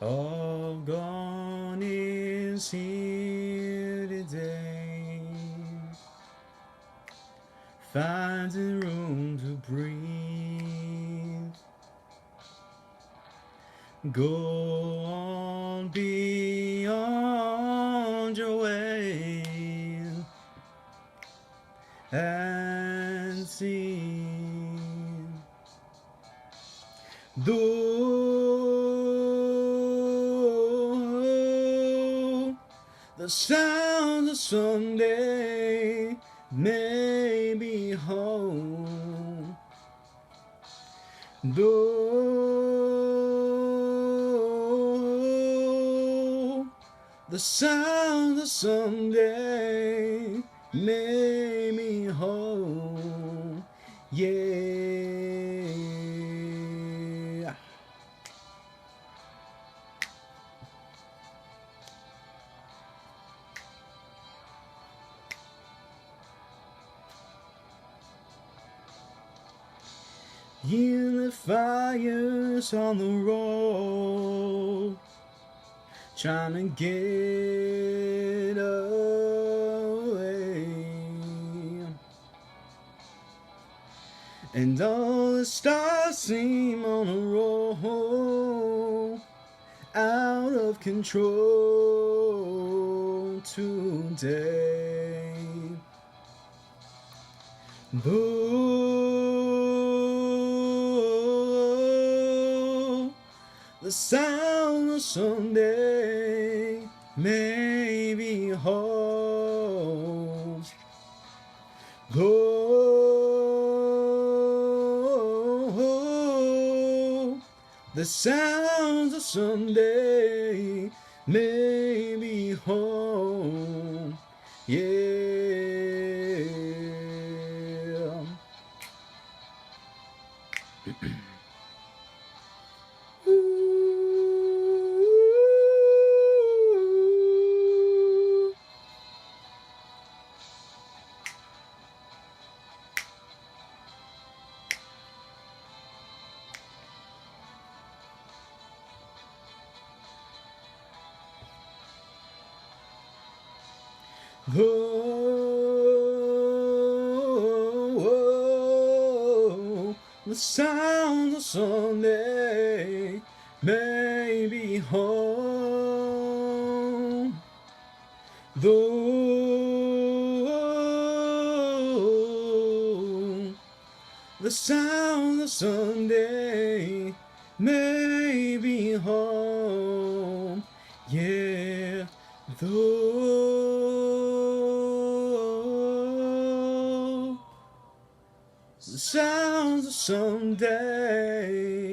All gone is here today, finding room to breathe. Go on beyond your way and see. Though the sound of Sunday may be home, though the sound of Sunday may be home, yeah. In the fires on the road, trying to get away, and all the stars seem on a roll, out of control today. The sound of Sunday may be home. Oh, the sounds of Sunday may be home. Yeah. Oh, the sound of Sunday may be home, though the sound of Sunday may be home, yeah, though the sounds of Sunday